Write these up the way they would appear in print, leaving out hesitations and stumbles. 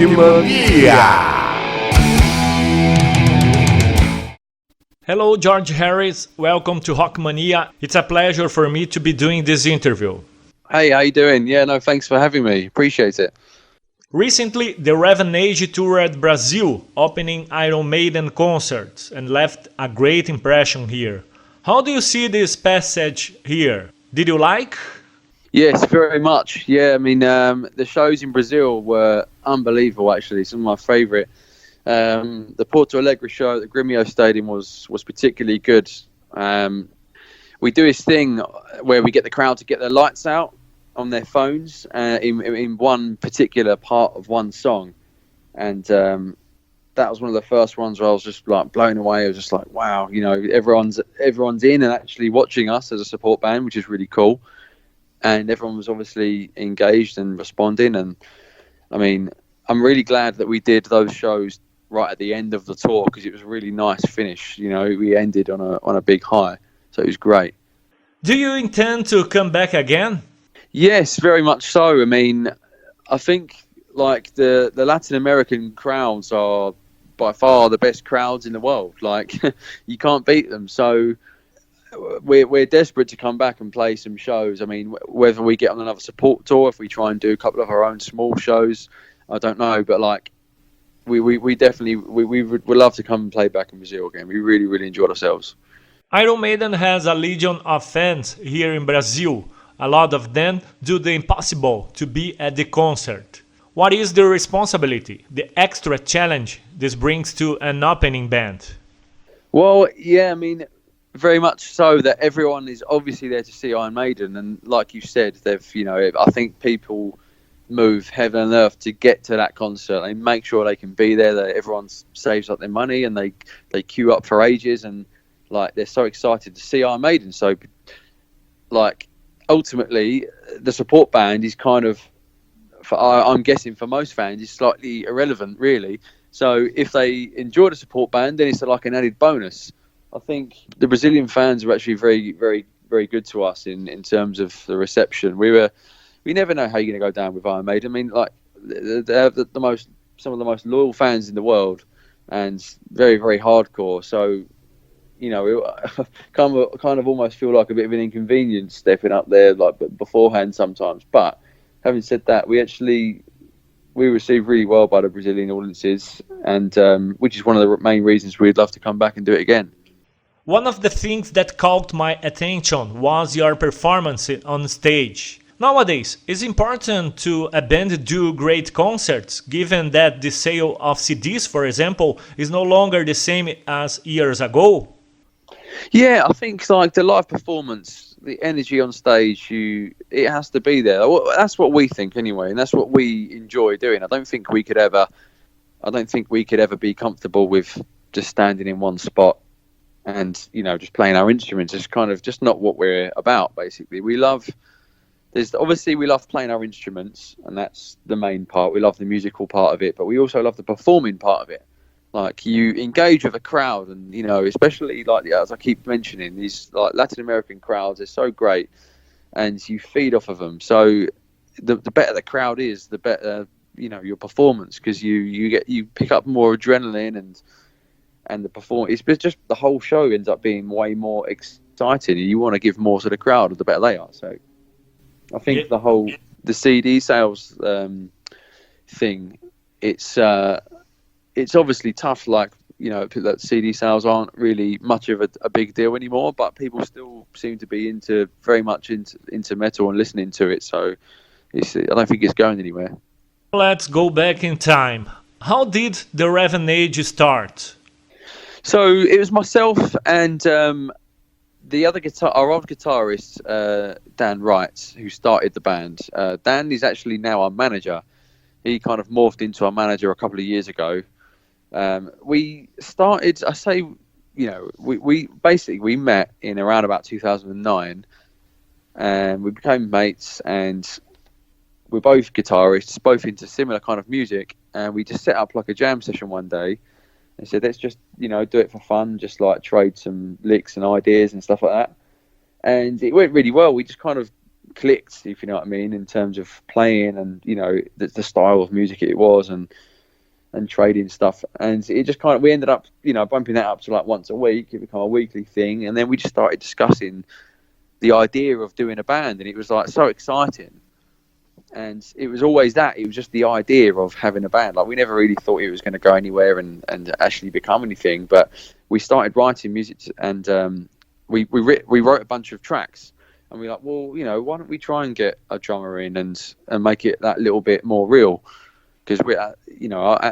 Mania! Hello, George Harris. Welcome to Rock Mania. It's a pleasure for me to be doing this interview. Hey, how you doing? Yeah, no, thanks for having me. Appreciate it. Recently, the Ravenage toured Brazil, opening Iron Maiden concerts, and left a great impression here. How do you see this passage here? Did you like? Yes, very much. Yeah, I mean, the shows in Brazil were unbelievable, actually. Some of my favourite. The Porto Alegre show at the Grêmio Stadium was particularly good. We do this thing where we get the crowd to get their lights out on their phones in one particular part of one song. And that was one of the first ones where I was just like blown away. I was just like, wow, you know, everyone's in and actually watching us as a support band, which is really cool. And everyone was obviously engaged and responding. And I mean, I'm really glad that we did those shows right at the end of the tour because it was a really nice finish. You know, we ended on a big high, so it was great. Do you intend to come back again? Yes, very much so. I mean, I think like the Latin American crowds are by far the best crowds in the world. Like you can't beat them. So we're desperate to come back and play some shows. I mean, whether we get on another support tour, if we try and do a couple of our own small shows, I don't know. But like, we definitely we would love to come and play back in Brazil again. We really, really enjoyed ourselves. Iron Maiden has a legion of fans here in Brazil. A lot of them do the impossible to be at the concert. What is the responsibility, the extra challenge this brings to an opening band? Well, yeah, I mean, very much so that everyone is obviously there to see Iron Maiden, and like you said, I think people move heaven and earth to get to that concert. They make sure they can be there. That everyone saves up their money and they queue up for ages, and like they're so excited to see Iron Maiden. So, like, ultimately, the support band is kind of, I'm guessing for most fans, is slightly irrelevant, really. So if they enjoy the support band, then it's like an added bonus. I think the Brazilian fans are actually very, very, very good to us in terms of the reception. We never know how you're going to go down with Iron Maiden. I mean, like they're some of the most loyal fans in the world, and very, very hardcore. So, you know, it kind of almost feel like a bit of an inconvenience stepping up there like beforehand sometimes. But having said that, we received really well by the Brazilian audiences, and which is one of the main reasons we'd love to come back and do it again. One of the things that caught my attention was your performance on stage. Nowadays, it's important to a band do great concerts, given that the sale of CDs, for example, is no longer the same as years ago. Yeah, I think like the live performance, the energy on stage, it has to be there. That's what we think anyway, and that's what we enjoy doing. I don't think we could ever be comfortable with just standing in one spot and, you know, just playing our instruments. It's kind of just not what we're about, basically. We love playing our instruments, and that's the main part. We love the musical part of it, but we also love the performing part of it. Like, you engage with a crowd, and, you know, especially like, as I keep mentioning, these like Latin American crowds are so great, and you feed off of them. So the better the crowd is, the better, you know, your performance, because you pick up more adrenaline, and the performance, it's just the whole show ends up being way more exciting, and you want to give more to the crowd the better they are. So I think the CD sales thing, it's obviously tough. Like, you know, that CD sales aren't really much of a big deal anymore, but people still seem to be very much into metal and listening to it. So I don't think it's going anywhere. Let's go back in time. How did the Ravenage start? So it was myself and the other our old guitarist, Dan Wright, who started the band. Dan is actually now our manager. He kind of morphed into our manager a couple of years ago. We started, I say, you know, we met in around about 2009, and we became mates, and we're both guitarists, both into similar kind of music, and we just set up like a jam session one day and said, let's just, you know, do it for fun, just like trade some licks and ideas and stuff like that. And it went really well. We just kind of clicked, if you know what I mean, in terms of playing and, you know, the style of music it was. And and trading stuff. And it just kind of, we ended up, bumping that up to like once a week. It became a weekly thing. And then we just started discussing the idea of doing a band. And it was like so exciting. And it was always that. It was just the idea of having a band. Like, we never really thought it was going to go anywhere and actually become anything. But we started writing music, and we wrote a bunch of tracks. And we were like, well, why don't we try and get a drummer in and make it that little bit more real? Because at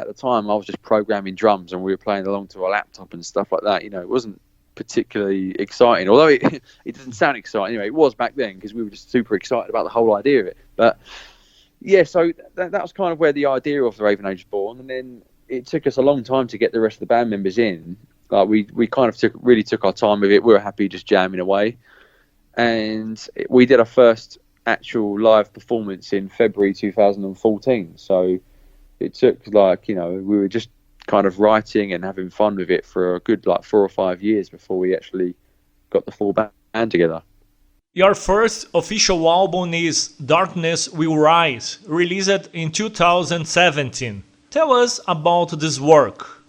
the time I was just programming drums and we were playing along to a laptop and stuff like that. It wasn't particularly exciting, although it doesn't sound exciting. Anyway, it was back then because we were just super excited about the whole idea of it. But yeah, so that was kind of where the idea of the Raven Age was born. And then it took us a long time to get the rest of the band members in. Like, we kind of really took our time with it. We were happy just jamming away. And we did our first actual live performance in February 2014. So it took we were just kind of writing and having fun with it for a good 4 or 5 years before we actually got the full band together. Your first official album is Darkness Will Rise, released in 2017. Tell us about this work.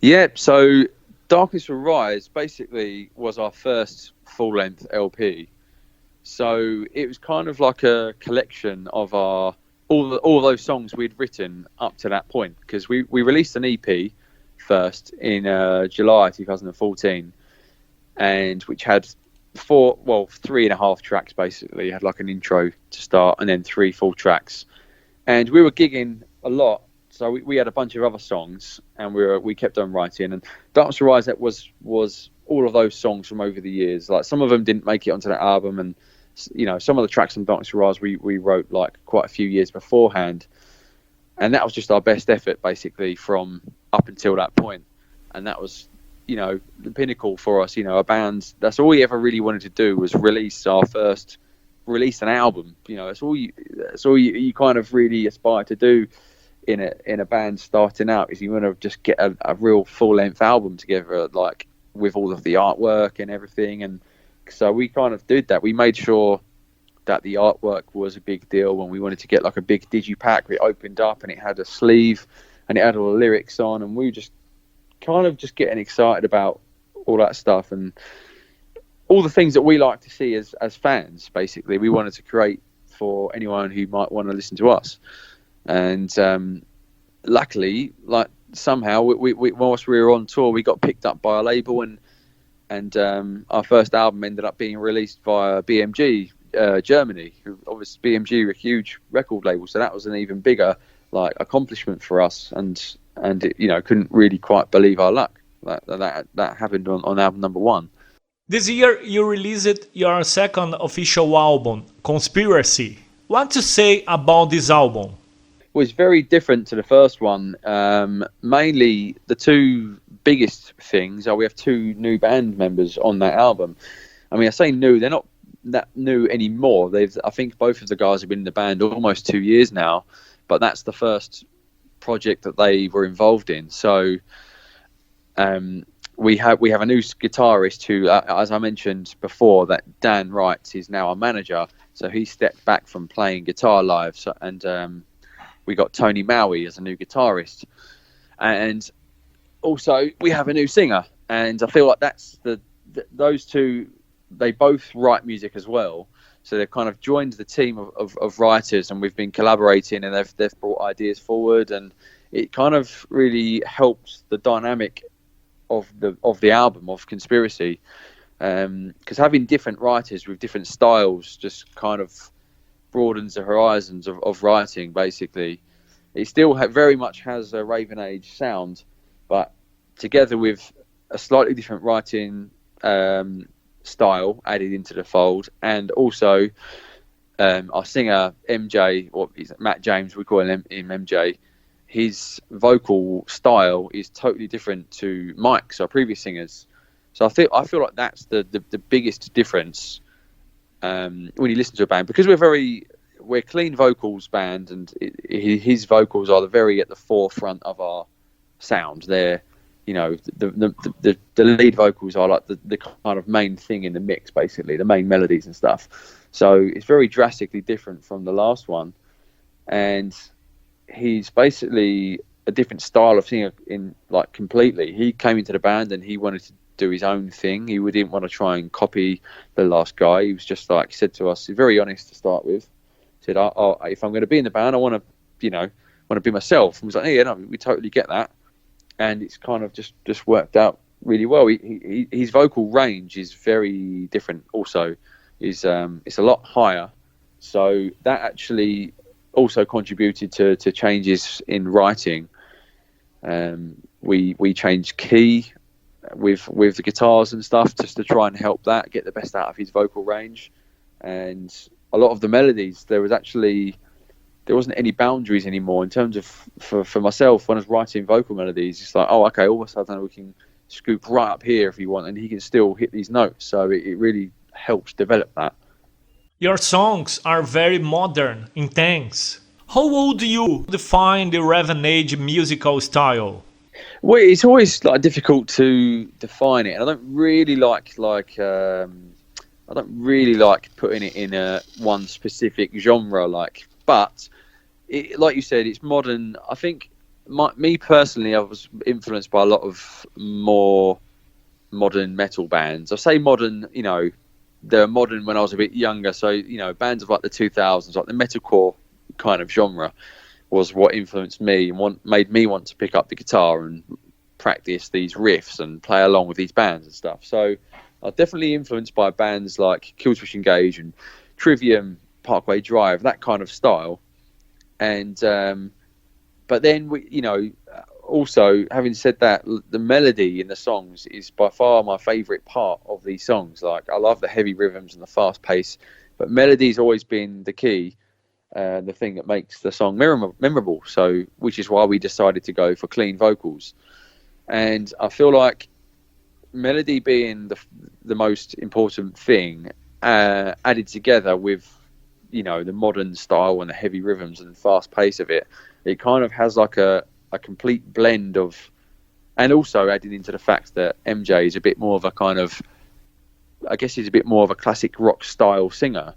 Yeah, so Darkness Will Rise basically was our first full-length LP. So it was kind of like a collection of all those songs we'd written up to that point, because we released an EP first in July 2014, and which had 3.5 tracks basically. It had like an intro to start and then 3 full tracks, and we were gigging a lot, so we had a bunch of other songs, and we kept on writing. And Darkness Will Rise, that was all of those songs from over the years. Like, some of them didn't make it onto that album, and some of the tracks on Darkness Will Rise we wrote like quite a few years beforehand, and that was just our best effort basically from up until that point. And that was the pinnacle for us. A band, that's all we ever really wanted to do, was release an album. That's all you kind of really aspire to do in a band starting out, is you want to just get a real full-length album together, like with all of the artwork and everything. And so we kind of did that. We made sure that the artwork was a big deal when we wanted to get like a big digipack. It opened up and it had a sleeve and it had all the lyrics on, and we were just kind of just getting excited about all that stuff and all the things that we like to see as fans. Basically, we wanted to create for anyone who might want to listen to us. And luckily, like, somehow we whilst we were on tour, we got picked up by a label, and our first album ended up being released via BMG Germany, who obviously BMG are a huge record label, so that was an even bigger accomplishment for us, and it, couldn't really quite believe our luck that happened on album number 1. This year you released your second official album, Conspiracy. What to say about this album? Well, it's very different to the first one. Mainly, the two biggest things are we have 2 new band members on that album. I mean, I say new, they're not that new anymore. I think both of the guys have been in the band almost 2 years now, but that's the first project that they were involved in. So we have a new guitarist who, as I mentioned before, that Dan Wright is now our manager. So he stepped back from playing guitar live, and we got Tony Maui as a new guitarist, and also we have a new singer. And I feel like that's those two. They both write music as well, so they've kind of joined the team of writers, and we've been collaborating, and they've brought ideas forward, and it kind of really helps the dynamic of the album of Conspiracy, because having different writers with different styles just kind of broadens the horizons of writing. Basically, it still very much has a Raven Age sound, but together with a slightly different writing style added into the fold, and also our singer MJ, or Matt James, we call him MJ. His vocal style is totally different to Mike's, our previous singers. So I feel like that's the biggest difference when you listen to a band, because we're clean vocals band, and his vocals are very at the forefront of our sound. They're the lead vocals are like the kind of main thing in the mix, basically the main melodies and stuff. So it's very drastically different from the last one, and he's basically a different style of singer in like completely. He came into the band and he wanted to do his own thing. He didn't want to try and copy the last guy. He was just like, he said to us, he's very honest to start with. He said, if I'm going to be in the band, I want to be myself. And I was like, yeah, no, we totally get that. And it's kind of just worked out really well. His vocal range is very different. Also, it's a lot higher. So that actually also contributed to changes in writing. We changed key with the guitars and stuff just to try and help that get the best out of his vocal range. And a lot of the melodies, there wasn't any boundaries anymore in terms of for myself when I was writing vocal melodies. It's like, oh, okay, all of a sudden we can scoop right up here if you want, and he can still hit these notes. So it really helps develop that. Your songs are very modern, intense. How would you define the Raven Age musical style? Well, it's always like difficult to define it. I don't really like putting it in a one specific genre. But like you said, it's modern. I think me personally, I was influenced by a lot of more modern metal bands. I say modern, they're modern when I was a bit younger. So bands of like the 2000s, like the metalcore kind of genre, was what influenced me and made me want to pick up the guitar and practice these riffs and play along with these bands and stuff. So I'm definitely influenced by bands like Killswitch Engage and Trivium, Parkway Drive, that kind of style. And but then also having said that, the melody in the songs is by far my favourite part of these songs. Like, I love the heavy rhythms and the fast pace, but melody's always been the key. The thing that makes the song memorable. So, which is why we decided to go for clean vocals. And I feel like melody being the most important thing, added together with the modern style and the heavy rhythms and fast pace of it, it kind of has like a complete blend of, and also added into the fact that MJ is a bit more of a kind of, I guess he's a bit more of a classic rock style singer.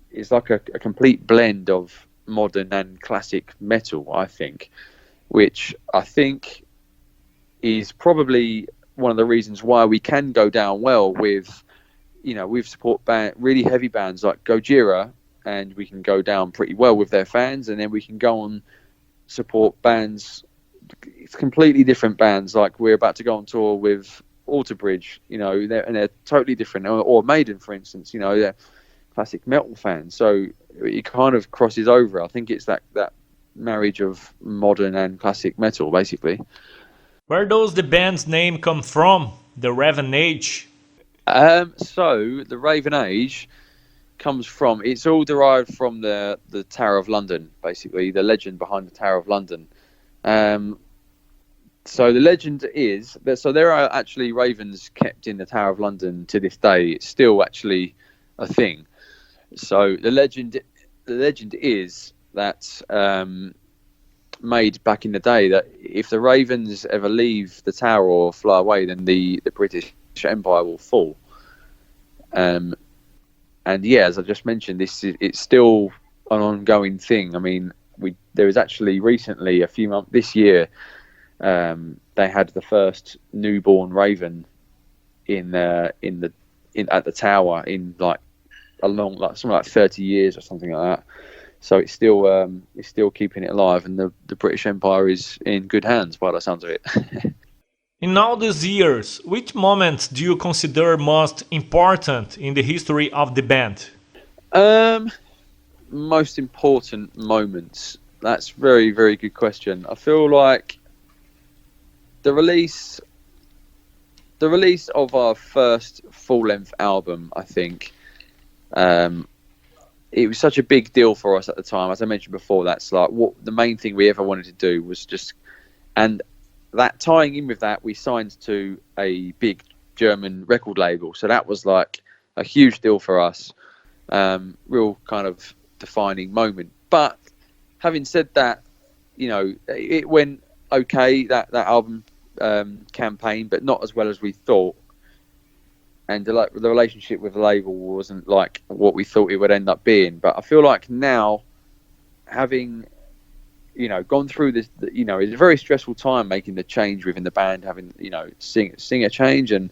It's like a complete blend of modern and classic metal, I think, which I think is probably one of the reasons why we can go down well with, with support really heavy bands like Gojira, and we can go down pretty well with their fans, and then we can go on support bands, it's completely different bands. Like, we're about to go on tour with Alter Bridge, they're totally different, or Maiden, for instance, they're classic metal fans. So it kind of crosses over. I think it's that marriage of modern and classic metal, basically. Where does the band's name come from? The Raven Age? So the Raven Age comes from, it's all derived from the Tower of London, basically, the legend behind the Tower of London. So the legend is that, so there are actually ravens kept in the Tower of London to this day. It's still actually a thing. So the legend is that made back in the day, that if the ravens ever leave the tower or fly away, then the British Empire will fall. And yeah, as I just mentioned, it's still an ongoing thing. I mean, there was actually recently, a few months this year, they had the first newborn raven at the tower in something like 30 years or something like that. So it's still keeping it alive, and the British Empire is in good hands by the sounds of it. In all these years, which moments do you consider most important in the history of the band? Most important moments. That's very, very good question. I feel like the release of our first full-length album, I think, it was such a big deal for us at the time. As I mentioned before, that's like what the main thing we ever wanted to do was just, and that tying in with that, we signed to a big German record label. So that was like a huge deal for us. Real kind of defining moment. But having said that, it went okay, that album campaign, but not as well as we thought. And the relationship with the label wasn't like what we thought it would end up being. But I feel like now, having gone through this. It's a very stressful time making the change within the band, having singer change and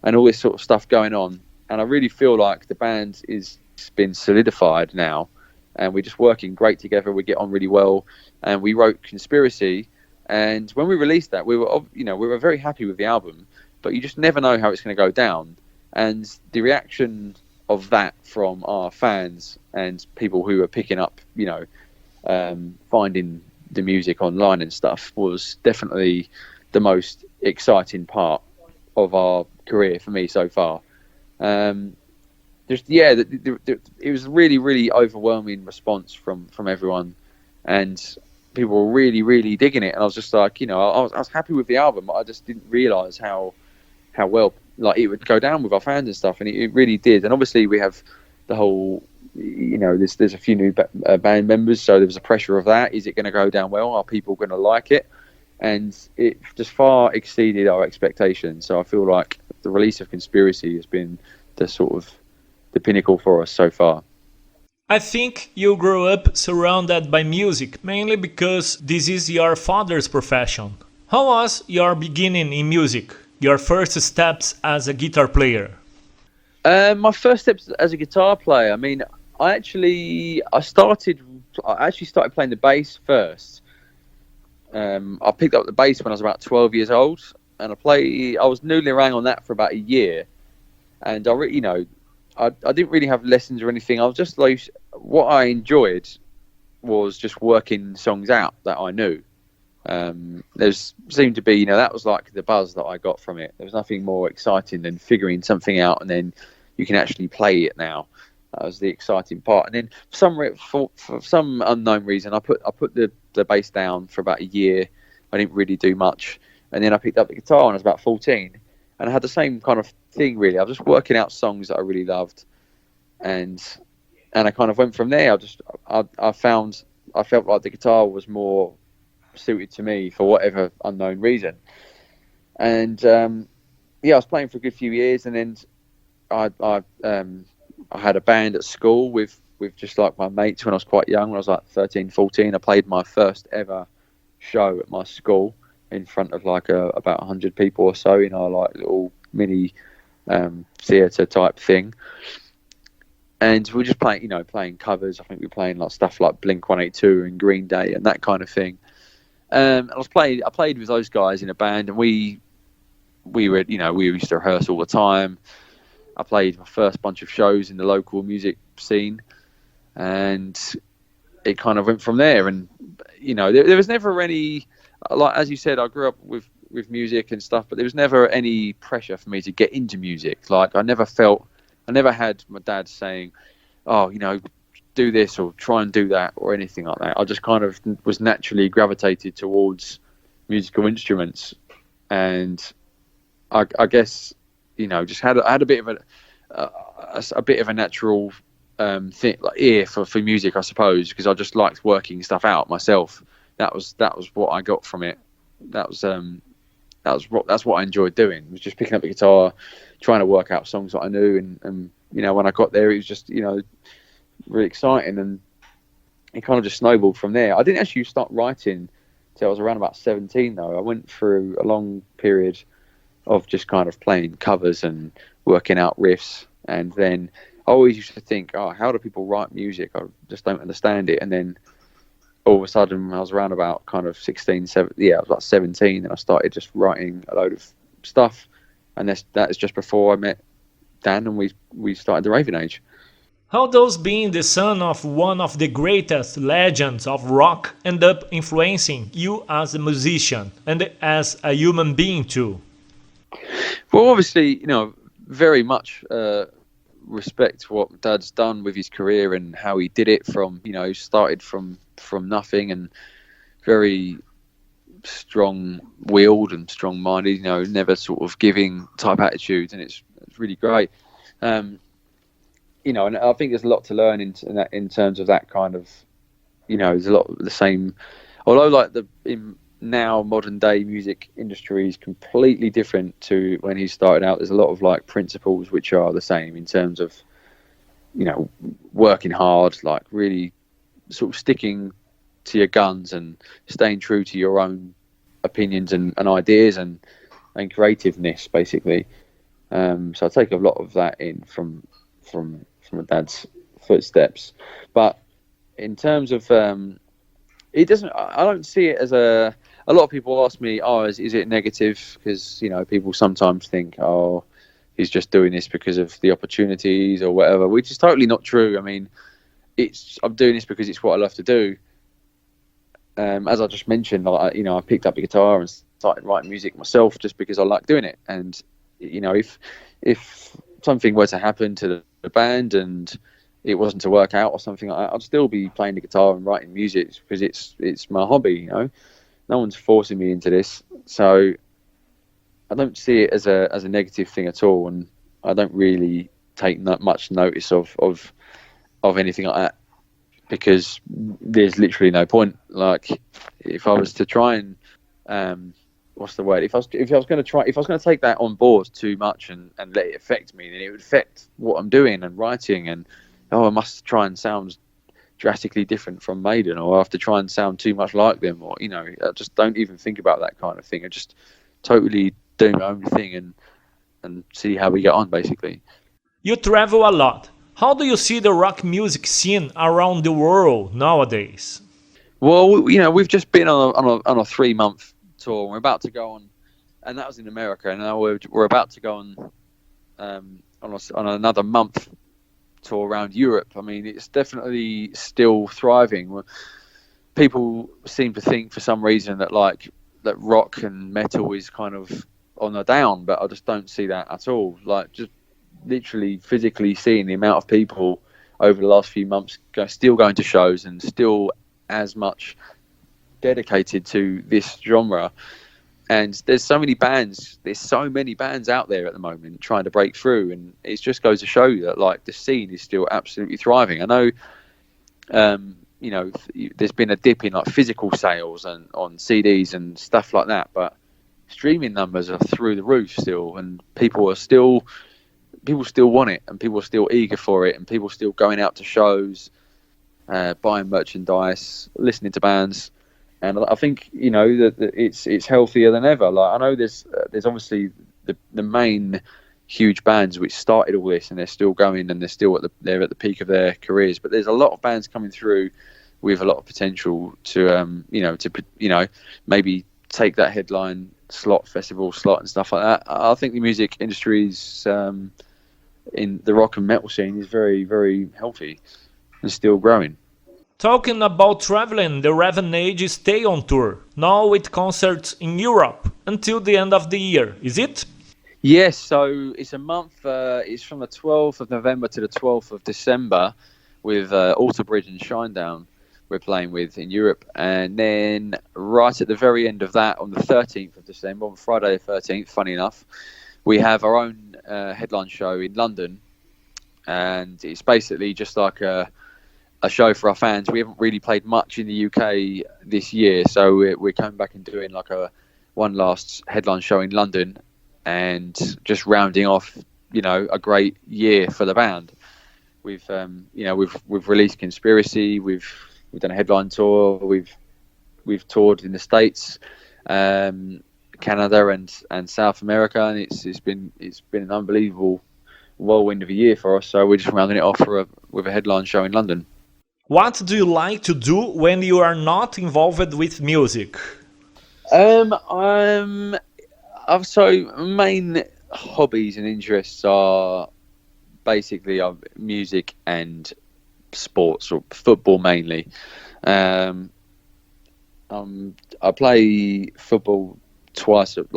all this sort of stuff going on. And I really feel like the band is been solidified now, and we're just working great together. We get on really well, and we wrote Conspiracy. And when we released that, we were very happy with the album, but you just never know how it's going to go down. And the reaction of that from our fans and people who are picking up, finding the music online and stuff was definitely the most exciting part of our career for me so far. It was really, really overwhelming response from everyone, and people were really, really digging it. And I was just like, I was happy with the album, but I just didn't realise how well like it would go down with our fans and stuff, and it really did. And obviously we have the whole, there's a few new band members, so there was a pressure of that. Is it going to go down well? Are people going to like it? And it just far exceeded our expectations. So I feel like the release of Conspiracy has been the pinnacle for us so far. I think you grew up surrounded by music, mainly because this is your father's profession. How was your beginning in music? Your first steps as a guitar player? My first steps as a guitar player, I mean, I actually started playing the bass first. I picked up the bass when I was about 12 years old, and I was noodling around on that for about a year. And I didn't really have lessons or anything. I was just like, what I enjoyed was just working songs out that I knew. There seemed to be, that was like the buzz that I got from it. There was nothing more exciting than figuring something out and then you can actually play it now. That was the exciting part. And then for some unknown reason, I put the bass down for about a year. I didn't really do much. And then I picked up the guitar when I was about 14. And I had the same kind of thing, really. I was just working out songs that I really loved, and I kind of went from there. I felt like the guitar was more suited to me for whatever unknown reason. And I was playing for a good few years, and then I had a band at school with just like my mates when I was quite young. When I was like 13, 14, I played my first ever show at my school in front of like about 100 people or so in our like little mini theatre type thing, and we were just playing covers. I think we were playing like stuff like Blink-182 and Green Day and that kind of thing. I played with those guys in a band, and we used to rehearse all the time. I played my first bunch of shows in the local music scene, and it kind of went from there. And there was never any, like as you said, I grew up with music and stuff, but there was never any pressure for me to get into music. Like I never had my dad saying, oh, do this or try and do that or anything like that. I just kind of was naturally gravitated towards musical instruments, and I guess just had a bit of a natural thing, like ear for music, I suppose, because I just liked working stuff out myself. That was what I got from it. That's what I enjoyed doing, was just picking up the guitar, trying to work out songs that I knew, and when I got there, it was just really exciting, and it kind of just snowballed from there. I didn't actually start writing till I was around about 17, though. I went through a long period of just kind of playing covers and working out riffs, and then I always used to think, oh, how do people write music? I just don't understand it. And then all of a sudden, I was around about kind of 16, 17, I was about 17, and I started just writing a load of stuff. And that is just before I met Dan, and we started the Raven Age. How does being the son of one of the greatest legends of rock end up influencing you as a musician and as a human being too? Well, obviously, very much respect what Dad's done with his career and how he did it from, started from nothing, and very strong-willed and strong-minded, never sort of giving type attitudes, and it's really great. And I think there's a lot to learn in terms of that kind of, there's a lot of the same, although like now modern day music industry is completely different to when he started out. There's a lot of like principles which are the same in terms of, working hard, like really sort of sticking to your guns and staying true to your own opinions and ideas and creativeness, basically. So I take a lot of that in from my dad's footsteps. But in terms of it doesn't. I don't see it as a. A lot of people ask me, "Oh, is it negative?" Because people sometimes think, "Oh, he's just doing this because of the opportunities or whatever," which is totally not true. I mean, I'm doing this because it's what I love to do. As I just mentioned, I picked up the guitar and started writing music myself just because I like doing it. And if something were to happen to the band and it wasn't to work out or something like that, I'd still be playing the guitar and writing music because it's my hobby. No one's forcing me into this, so I don't see it as a negative thing at all, and I don't really take much notice of anything like that because there's literally no point. Like, if I was to try and what's the word? If I was going to take that on board too much and let it affect me, then it would affect what I'm doing and writing, and I must try and sound drastically different from Maiden, or I have to try and sound too much like them, or I just don't even think about that kind of thing. I just totally do my own thing and see how we get on, basically. You travel a lot. How do you see the rock music scene around the world nowadays? Well, we've just been on a 3-month tour. We're about to go on, and that was in America, and now we're about to go on another month tour around Europe. I mean, it's definitely still thriving. People seem to think for some reason that rock and metal is kind of on a down, but I just don't see that at all. Like, just literally physically seeing the amount of people over the last few months still going to shows and still as much dedicated to this genre. And there's so many bands out there at the moment trying to break through, and it just goes to show you that the scene is still absolutely thriving. I know, there's been a dip in physical sales and on CDs and stuff like that, but streaming numbers are through the roof still, and people still want it, and people are still eager for it, and people are still going out to shows, buying merchandise, listening to bands. And I think that it's healthier than ever. I know there's obviously the main huge bands which started all this, and they're still going, and they're at the peak of their careers. But there's a lot of bands coming through with a lot of potential to maybe take that headline festival slot and stuff like that. I think the music industry's in the rock and metal scene is very, very healthy and still growing. Talking about traveling, the Raven Age stay on tour, now with concerts in Europe until the end of the year, is it? Yes, so it's a month, it's from the 12th of November to the 12th of December with Alter Bridge and Shinedown we're playing with in Europe. And then right at the very end of that, on the 13th of December, on Friday the 13th, funny enough, we have our own headline show in London. And it's basically just like a show for our fans. We haven't really played much in the UK this year, so we're coming back and doing one last headline show in London, and just rounding off, a great year for the band. We've released Conspiracy. We've done a headline tour. We've toured in the States, Canada, and South America, and it's been an unbelievable whirlwind of a year for us. So we're just rounding it off with a headline show in London. What do you like to do when you are not involved with music? Main hobbies and interests are basically music and sports, or football mainly. I play football twice a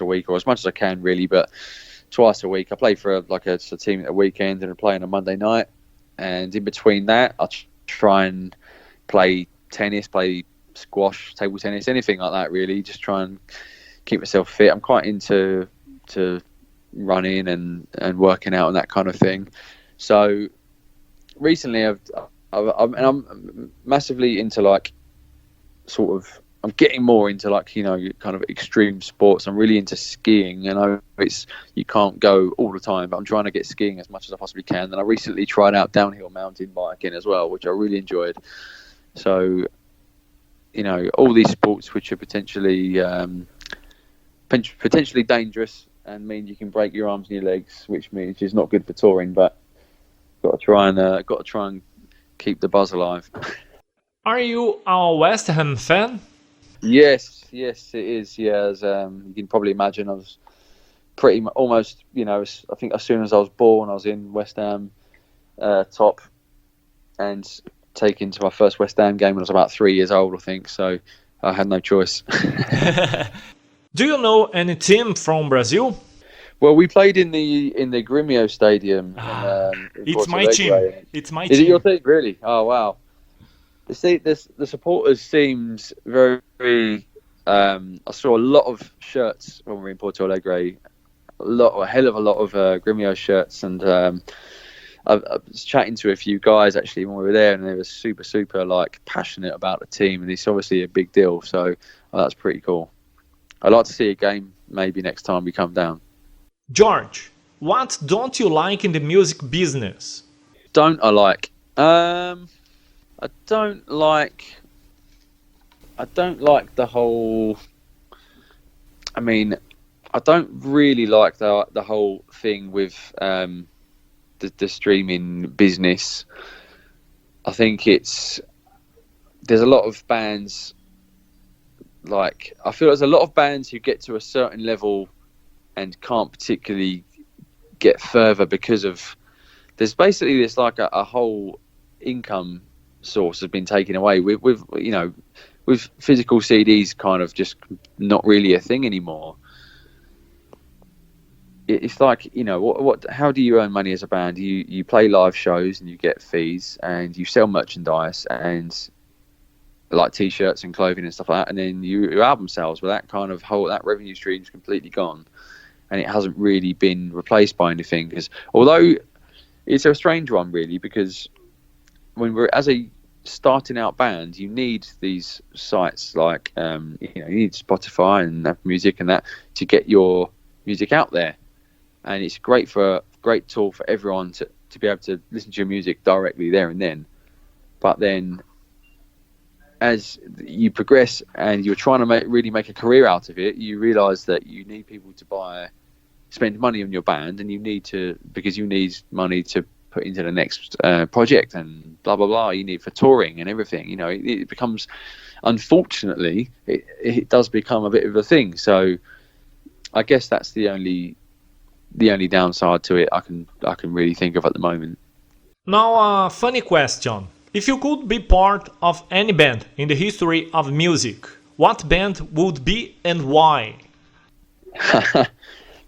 week, or as much as I can really, but twice a week. I play for a team at the weekend, and I play on a Monday night. And in between that, I try and play tennis, play squash, table tennis, anything like that really. Just try and keep myself fit. I'm quite into running and working out and that kind of thing. So recently I'm massively into I'm getting more into kind of extreme sports. I'm really into skiing. I know you can't go all the time, but I'm trying to get skiing as much as I possibly can. And I recently tried out downhill mountain biking as well, which I really enjoyed. So all these sports which are potentially dangerous and mean you can break your arms and your legs, which means it's not good for touring. But got to try and keep the buzz alive. Are you a West Ham fan? Yes, it is. Yeah, as you can probably imagine, I was almost, I think as soon as I was born, I was in West Ham top, and taken to my first West Ham game when I was about 3 years old, I think. So I had no choice. Do you know any team from Brazil? Well, we played in the Grêmio Stadium. In It's Porto my Alegre. team. It's my Is team. it your team? Really? Oh, wow. The supporters seemed very, very I saw a lot of shirts when we were in Porto Alegre. A hell of a lot of Grêmio shirts, and I was chatting to a few guys actually when we were there, and they were super like passionate about the team, and it's obviously a big deal. So that's pretty cool. I'd like to see a game maybe next time we come down. George, what don't you like in the music business? Don't I like? I don't like the whole. I mean, I don't really like the whole thing with the streaming business. I think there's a lot of bands. I feel there's a lot of bands who get to a certain level and can't particularly get further because of there's basically this like a whole income source has been taken away with physical CDs kind of just not really a thing anymore. It's like, how do you earn money as a band? You play live shows and you get fees, and you sell merchandise and like t-shirts and clothing and stuff like that, and then your album sales. Well, that revenue stream is completely gone, and it hasn't really been replaced by anything. Because although it's a strange one, really, because when we're as a starting out band, you need these sites like you need Spotify and Apple Music and that to get your music out there, and it's great tool for everyone to be able to listen to your music directly there and then. But then as you progress and you're trying to really make a career out of it, you realise that you need people to spend money on your band, and because you need money to put into the next project and blah blah blah. You need for touring and everything. It becomes, unfortunately, it does become a bit of a thing. So I guess that's the only downside to it I can really think of at the moment. Now, a funny question. If you could be part of any band in the history of music, what band would be and why?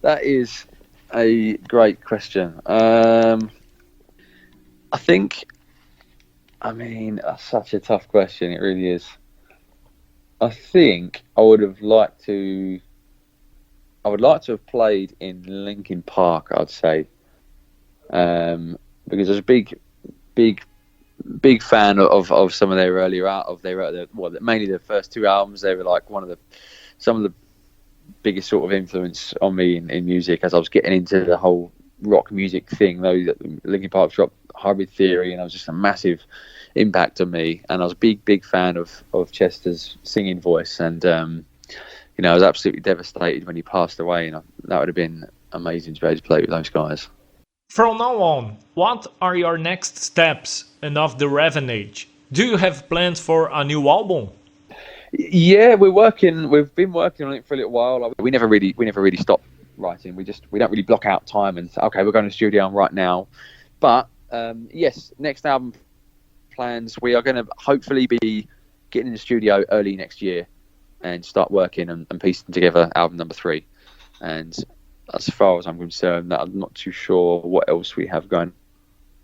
That is a great question. I that's such a tough question. It really is. I think I would like to have played in Linkin Park, I'd say, because I was a big fan of some of their mainly the first two albums. They were like some of the biggest sort of influence on me in music as I was getting into the whole rock music thing. Though Linkin Park dropped Hybrid Theory, and it was just a massive impact on me. And I was a big fan of Chester's singing voice, and I was absolutely devastated when he passed away, and that would have been amazing to be able to play with those guys. From now on, what are your next steps and of the Revenage? Do you have plans for a new album? Yeah, we've been working on it for a little while. We never really stop writing. We don't really block out time and say, okay, we're going to the studio right now. But yes, next album plans, we are going to hopefully be getting in the studio early next year and start working and piecing together album number 3. And as far as I'm concerned, I'm not too sure what else we have going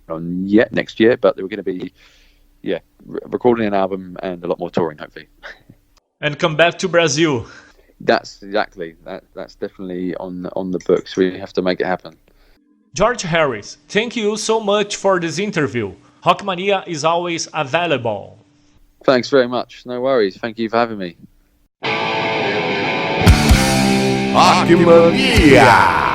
on yet next year, but we're going to be recording an album and a lot more touring, hopefully. And come back to Brazil. That's definitely on the books. We have to make it happen. George Harris, thank you so much for this interview. Rock Mania is always available. Thanks very much. No worries. Thank you for having me. Rock Mania!